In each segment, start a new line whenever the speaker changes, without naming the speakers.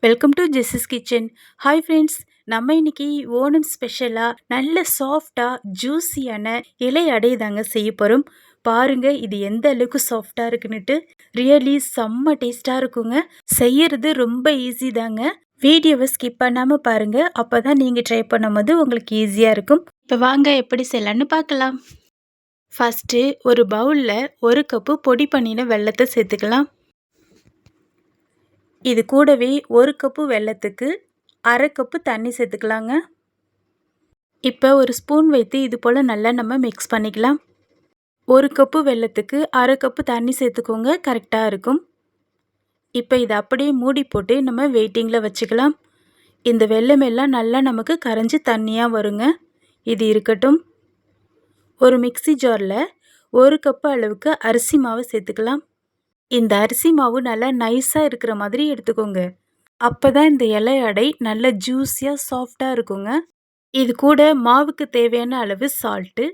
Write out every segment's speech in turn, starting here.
Welcome to Jessy's kitchen. Hi friends, நம்ம இன்னைக்கு ஓணம் ஸ்பெஷலாக நல்ல சாஃப்டாக ஜூஸியான இலை அடை தாங்க செய்ய போகிறோம். பாருங்க இது எந்த அளவுக்கு சாஃப்டாக இருக்குன்னுட்டு. ரியலி செம்ம டேஸ்டாக இருக்குங்க. செய்யறது ரொம்ப ஈஸி தாங்க. வீடியோவை ஸ்கிப் பண்ணாமல் பாருங்க, அப்போ தான் நீங்கள் ட்ரை பண்ணும்போது உங்களுக்கு ஈஸியாக இருக்கும். இப்போ வாங்க எப்படி செய்யலான்னு பார்க்கலாம். ஃபஸ்ட்டு ஒரு பவுலில் 1 கப்பு பொடி பண்ணின வெல்லத்தை சேர்த்துக்கலாம். இது கூடவே 1 கப்பு வெல்லத்துக்கு 1/2 கப்பு தண்ணி சேர்த்துக்கலாங்க. இப்போ ஒரு ஸ்பூன் வைத்து இது போல் நல்லா நம்ம மிக்ஸ் பண்ணிக்கலாம். 1 கப்பு வெல்லத்துக்கு 1/2 கப்பு தண்ணி சேர்த்துக்கோங்க, கரெக்டாக இருக்கும். இப்போ இதை அப்படியே மூடி போட்டு நம்ம வெயிட்டிங்கில் வச்சுக்கலாம். இந்த வெல்லம் எல்லாம் நல்லா நமக்கு கரைஞ்சி தண்ணியாக வருங்க. இது இருக்கட்டும். ஒரு மிக்ஸி ஜாரில் 1 கப்பு அளவுக்கு அரிசி மாவு சேர்த்துக்கலாம். இந்த அரிசி மாவு நல்லா நைஸாக இருக்கிற மாதிரி எடுத்துக்கோங்க. அப்போ தான் இந்த இலை அடை நல்ல ஜூஸியாக சாஃப்டாக இருக்குங்க. இது கூட மாவுக்கு தேவையான அளவு சால்ட்டு,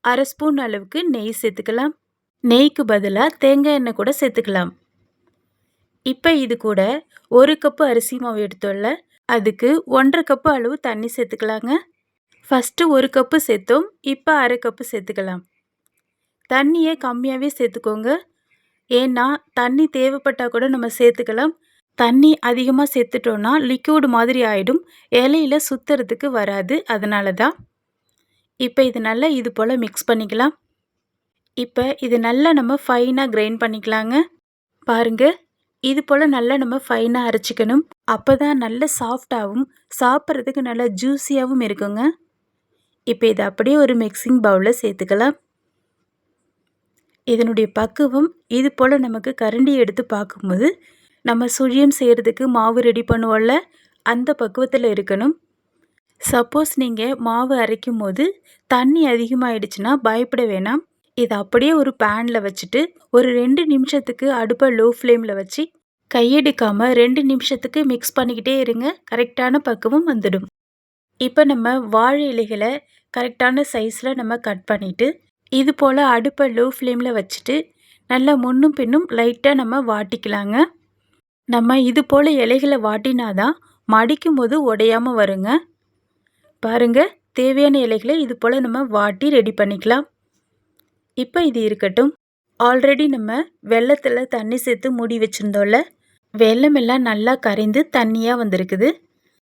1/2 ஸ்பூன் அளவுக்கு நெய் சேர்த்துக்கலாம். நெய்க்கு பதிலாக தேங்காய் எண்ணெய் கூட சேர்த்துக்கலாம். இப்போ இது கூட 1 கப்பு அரிசி மாவு எடுத்தோம்ல, அதுக்கு 1/2 கப்பு அளவு தண்ணி சேர்த்துக்கலாங்க. ஃபஸ்ட்டு 1 கப்பு சேர்த்தோம், இப்போ 1/2 கப்பு சேர்த்துக்கலாம். தண்ணியை கம்மியாகவே சேர்த்துக்கோங்க. ஏன்னா தண்ணி தேவைப்பட்டால் கூட நம்ம சேர்த்துக்கலாம். தண்ணி அதிகமாக சேர்த்துட்டோன்னா லிக்யூடு மாதிரி ஆகிடும், இலையில் சுற்றுறதுக்கு வராது. அதனால தான். இப்போ இது நல்லா இது போல் மிக்ஸ் பண்ணிக்கலாம். இப்போ இது நல்லா நம்ம ஃபைனாக கிரைண்ட் பண்ணிக்கலாங்க. பாருங்கள், இது போல் நல்லா நம்ம ஃபைனாக அரைச்சிக்கணும். அப்போ தான் நல்ல சாஃப்டாகவும் சாப்பிட்றதுக்கு நல்லா ஜூஸியாகவும் இருக்குங்க. இப்போ இதை அப்படியே ஒரு மிக்சிங் பவுலில் சேர்த்துக்கலாம். இதனுடைய பக்குவம் இது போல் நமக்கு கரண்டி எடுத்து பார்க்கும்போது நம்ம சுழியம் செய்கிறதுக்கு மாவு ரெடி பண்ணுவோம்ல, அந்த பக்குவத்தில் இருக்கணும். சப்போஸ் நீங்கள் மாவு அரைக்கும் போது தண்ணி அதிகமாகிடுச்சுன்னா பயப்பட வேணாம். இதை அப்படியே ஒரு பேனில் வச்சுட்டு ஒரு 2 நிமிஷத்துக்கு அடுப்பை லோ ஃப்ளேமில் வச்சு கையெடுக்காமல் 2 நிமிஷத்துக்கு மிக்ஸ் பண்ணிக்கிட்டே இருங்க. கரெக்டான பக்குவம் வந்துடும். இப்போ நம்ம வாழை இலைகளை கரெக்டான சைஸில் நம்ம கட் பண்ணிவிட்டு இது போல் அடுப்பை லோ ஃப்ளேமில் வச்சுட்டு நல்லா முன்னும் பின்னும் லைட்டாக நம்ம வாட்டிக்கலாங்க. நம்ம இது போல் இலைகளை வாட்டினாதான் மடிக்கும் போது உடையாமல் வருங்க. பாருங்கள், தேவையான இலைகளை இது போல் நம்ம வாட்டி ரெடி பண்ணிக்கலாம். இப்போ இது இருக்கட்டும். ஆல்ரெடி நம்ம வெல்லத்தில் தண்ணி சேர்த்து மூடி வச்சுருந்தோம்ல, வெல்லம் எல்லாம் நல்லா கரைந்து தண்ணியாக வந்திருக்குது.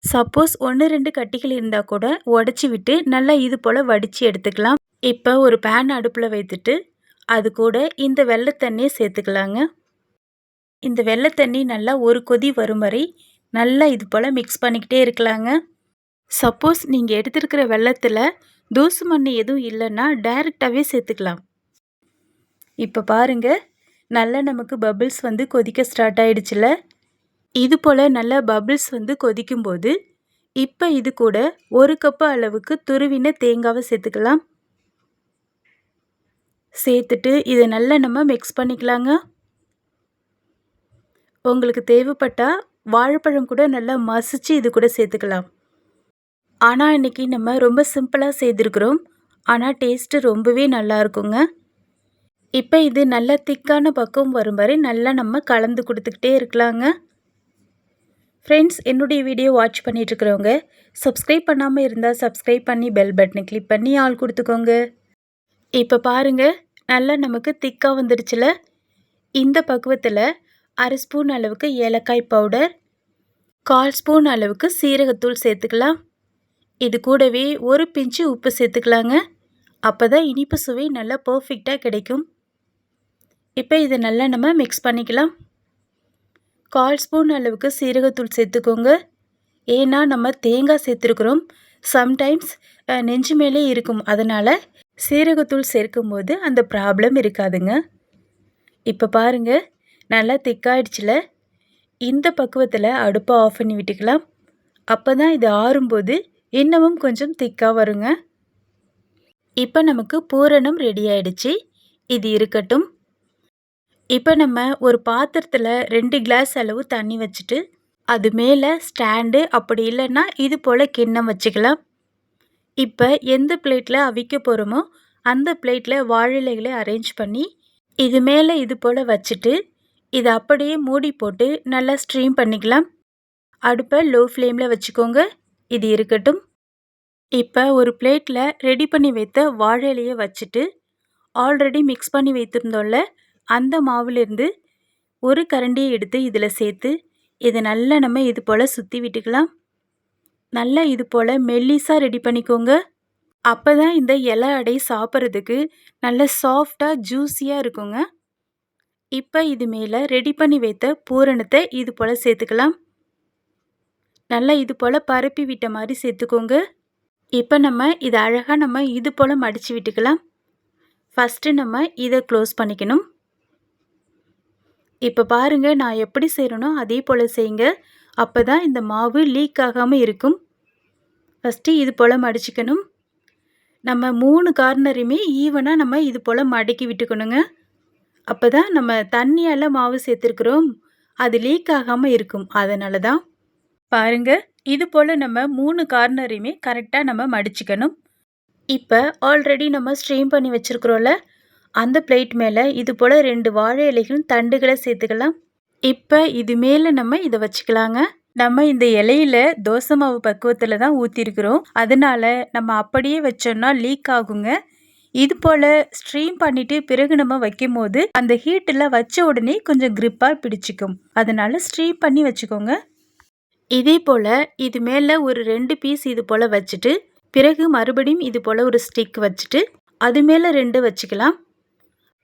சப்போஸ் 1-2 கட்டிகள் இருந்தால் கூட உடச்சி விட்டு நல்லா இது போல் வடித்து எடுத்துக்கலாம். இப்போ ஒரு பேன் அடுப்பில் வைத்துட்டு அது கூட இந்த வெல்லத்தண்ணியை சேர்த்துக்கலாங்க. இந்த வெல்லத்தண்ணி நல்லா ஒரு கொதி வரும் வரை நல்லா இது போல் மிக்ஸ் பண்ணிக்கிட்டே இருக்கலாங்க. சப்போஸ் நீங்கள் எடுத்துருக்கிற வெல்லத்தில் தூசு மண் எதுவும் இல்லைன்னா டைரெக்டாகவே சேர்த்துக்கலாம். இப்போ பாருங்கள், நல்லா நமக்கு பபிள்ஸ் வந்து கொதிக்க ஸ்டார்ட் ஆகிடுச்சுல. இது போல் நல்லா பபிள்ஸ் வந்து கொதிக்கும்போது இப்போ இது கூட 1 கப்பு அளவுக்கு துருவின தேங்காவை சேர்த்துக்கலாம். சேர்த்துட்டு இதை நல்லா நம்ம மிக்ஸ் பண்ணிக்கலாங்க. உங்களுக்கு தேவைப்பட்டால் வாழைப்பழம் கூட நல்லா மசிச்சு இது கூட சேர்த்துக்கலாம். ஆனால் இன்றைக்கி நம்ம ரொம்ப சிம்பிளாக செய்திருக்கிறோம். ஆனால் டேஸ்ட்டு ரொம்பவே நல்லா இருக்குங்க. இப்போ இது நல்லா திக்கான பக்குவம் வரும் வரை நல்லா நம்ம கலந்து கொடுத்துக்கிட்டே இருக்கலாங்க. ஃப்ரெண்ட்ஸ், என்னுடைய வீடியோ வாட்ச் பண்ணிகிட்ருக்கிறவங்க சப்ஸ்கிரைப் பண்ணாமல் இருந்தால் சப்ஸ்கிரைப் பண்ணி பெல் பட்டனை கிளிக் பண்ணி ஆள் கொடுத்துக்கோங்க. இப்போ பாருங்கள், நல்லா நமக்கு திக்காக வந்துடுச்சுல. இந்த பக்குவத்தில் 1/2 ஸ்பூன் அளவுக்கு ஏலக்காய் பவுடர், 1/4 ஸ்பூன் அளவுக்கு சீரகத்தூள் சேர்த்துக்கலாம். இது கூடவே ஒரு பிஞ்சு உப்பு சேர்த்துக்கலாங்க. அப்போ தான் இனிப்பு சுவை நல்லா பர்ஃபெக்டாக கிடைக்கும். இப்போ இதை நல்லா நம்ம மிக்ஸ் பண்ணிக்கலாம். 1/4 ஸ்பூன் அளவுக்கு சீரகத்தூள் சேர்த்துக்கோங்க. ஏன்னா நம்ம தேங்காய் சேர்த்துருக்குறோம். சம்டைம்ஸ் நெஞ்சு மேலே இருக்கும், அதனால் சீரகத்தூள் சேர்க்கும்போது அந்த ப்ராப்ளம் இருக்காதுங்க. இப்போ பாருங்கள், நல்லா திக்காயிடுச்சுல. இந்த பக்குவத்தில் அடுப்பை ஆஃப் பண்ணி விட்டுக்கலாம். அப்போ தான் இது ஆறும்போது இன்னமும் கொஞ்சம் திக்காக வருங்க. இப்போ நமக்கு பூரணம் ரெடி ஆயிடுச்சு. இது இருக்கட்டும். இப்போ நம்ம ஒரு பாத்திரத்தில் 2 கிளாஸ் அளவு தண்ணி வச்சுட்டு அது மேலே ஸ்டாண்டு, அப்படி இல்லைன்னா இது போல் கிண்ணம் வச்சுக்கலாம். இப்போ எந்த பிளேட்டில் அவிக்க போகிறோமோ அந்த பிளேட்டில் வாழை இலைகளை அரேஞ்ச் பண்ணி இது மேலே இது போல் வச்சுட்டு இதை அப்படியே மூடி போட்டு நல்லா ஸ்ட்ரீம் பண்ணிக்கலாம். அடுப்பை லோ ஃப்ளேமில் வச்சுக்கோங்க. இது இருக்கட்டும். இப்போ ஒரு பிளேட்டில் ரெடி பண்ணி வைத்த வாழை இலையை வச்சுட்டு ஆல்ரெடி மிக்ஸ் பண்ணி வைத்திருந்தோம்ல அந்த மாவுலேருந்து ஒரு கரண்டியை எடுத்து இதில் சேர்த்து இதை நல்லா நம்ம இது போல் சுற்றி விட்டுக்கலாம். நல்லா இது போல் மெல்லிஸாக ரெடி பண்ணிக்கோங்க. அப்போ தான் இந்த இலை அடை சாப்பிட்றதுக்கு நல்ல சாஃப்டாக ஜூஸியாக இருக்குங்க. இப்போ இது மேலே ரெடி பண்ணி வைத்த பூரணத்தை இது போல் சேர்த்துக்கலாம். நல்லா இது போல் பரப்பி விட்ட மாதிரி சேர்த்துக்கோங்க. இப்போ நம்ம இதை அழகாக நம்ம இது போல் மடித்து விட்டுக்கலாம். ஃபஸ்ட்டு நம்ம இதை க்ளோஸ் பண்ணிக்கணும். இப்போ பாருங்கள், நான் எப்படி செய்கிறேனோ அதே போல் செய்யுங்க. அப்போ தான் இந்த மாவு லீக் ஆகாமல் இருக்கும். ஃபஸ்ட்டு இது போல் மடிச்சுக்கணும். நம்ம 3 கார்னரையுமே ஈவனாக நம்ம இது போல் மடக்கி விட்டுக்கணுங்க. அப்போ தான் நம்ம தண்ணியால் மாவு சேர்த்துருக்குறோம், அது லீக் ஆகாமல் இருக்கும். அதனால தான் பாருங்கள், இது போல் நம்ம 3 கார்னரையுமே கரெக்டாக நம்ம மடிச்சுக்கணும். இப்போ ஆல்ரெடி நம்ம ஸ்ட்ரீம் பண்ணி வச்சுருக்குறோம்ல அந்த பிளேட் மேலே இது போல் 2 வாழை இலைகளும் தண்டுகளை சேர்த்துக்கலாம். இப்போ இது மேலே நம்ம இதை வச்சுக்கலாங்க. நம்ம இந்த இலையில தோசை மாவு பக்குவத்தில் தான் ஊற்றிருக்கிறோம். அதனால நம்ம அப்படியே வச்சோம்னா லீக் ஆகுங்க. இது போல் ஸ்ட்ரீம் பண்ணிவிட்டு பிறகு நம்ம வைக்கும் போது அந்த ஹீட்டில் வச்ச உடனே கொஞ்சம் கிரிப்பாக பிடிச்சிக்கும். அதனால ஸ்ட்ரீம் பண்ணி வச்சுக்கோங்க. இதே போல் இது மேலே ஒரு 2 பீஸ் இது போல் வச்சுட்டு பிறகு மறுபடியும் இது போல் ஒரு ஸ்டிக் வச்சுட்டு அது மேலே 2 வச்சுக்கலாம்.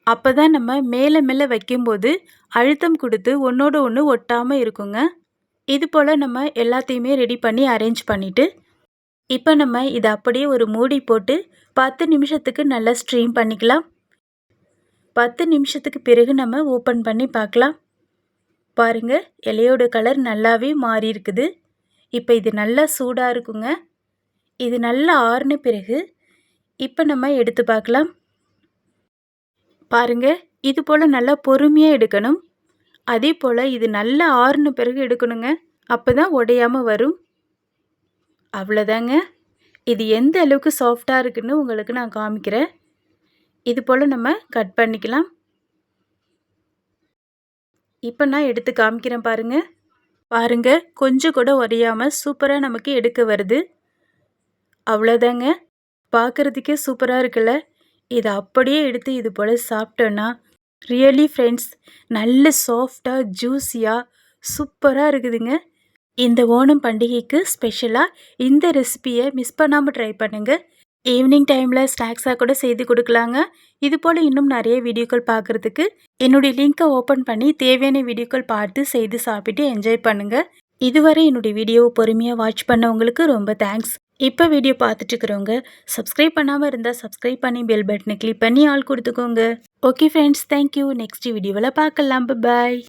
அப்போ தான் நம்ம மேலே மேலே வைக்கும்போது அழுத்தம் கொடுத்து ஒன்றோடு ஒன்று ஒட்டாமல் இருக்குங்க. இது போல் நம்ம எல்லாத்தையுமே ரெடி பண்ணி அரேஞ்ச் பண்ணிவிட்டு இப்போ நம்ம இதை அப்படியே ஒரு மூடி போட்டு 10 நிமிஷத்துக்கு நல்லா ஸ்ட்ரீம் பண்ணிக்கலாம். 10 நிமிஷத்துக்கு பிறகு நம்ம ஓப்பன் பண்ணி பார்க்கலாம். பாருங்கள், இலையோட கலர் நல்லாவே மாறி இருக்குது. இப்போ இது நல்லா சூடாக இருக்குங்க. இது நல்லா ஆறின பிறகு இப்போ நம்ம எடுத்து பார்க்கலாம். பாருங்கள், இது போல் நல்லா பொறுமையாக எடுக்கணும். அதே போல் இது நல்லா ஆறின பிறகு எடுக்கணுங்க. அப்போ தான் உடையாமல் வரும். அவ்வளோதாங்க. இது எந்த அளவுக்கு சாஃப்டாக இருக்குன்னு உங்களுக்கு நான் காமிக்கிறேன். இது போல் நம்ம கட் பண்ணிக்கலாம். இப்போ நான் எடுத்து காமிக்கிறேன் பாருங்கள். பாருங்கள், கொஞ்சம் கூட உடையாமல் சூப்பராக நமக்கு எடுக்க வருது. அவ்வளோதாங்க. பார்க்குறதுக்கே சூப்பராக இருக்குல்ல. இதை அப்படியே எடுத்து இது போல் சாப்பிட்டோன்னா ரியலி ஃப்ரெண்ட்ஸ் நல்ல சாஃப்டாக ஜூஸியாக சூப்பராக இருக்குதுங்க. இந்த ஓணம் பண்டிகைக்கு ஸ்பெஷலாக இந்த ரெசிபியை மிஸ் பண்ணாமல் ட்ரை பண்ணுங்கள். ஈவினிங் டைமில் ஸ்நாக்ஸாக கூட செய்து கொடுக்கலாங்க. இது போல் இன்னும் நிறைய வீடியோக்கள் பார்க்குறதுக்கு என்னுடைய லிங்க்கை ஓப்பன் பண்ணி தேவையான வீடியோக்கள் பார்த்து செய்து சாப்பிட்டு என்ஜாய் பண்ணுங்கள். இதுவரை என்னுடைய வீடியோவை பொறுமையாக வாட்ச் பண்ணவங்களுக்கு ரொம்ப தேங்க்ஸ். இப்போ வீடியோ பார்த்துட்டு இருக்கிறவங்க சப்ஸ்கிரைப் பண்ணாமல் இருந்தால் சப்ஸ்கிரைப் பண்ணி பெல் பட்டனை கிளிக் பண்ணி ஆள் கொடுத்துக்கோங்க. Okay friends, thank you. நெக்ஸ்ட் வீடியோவில் பார்க்கலாம். பாய்.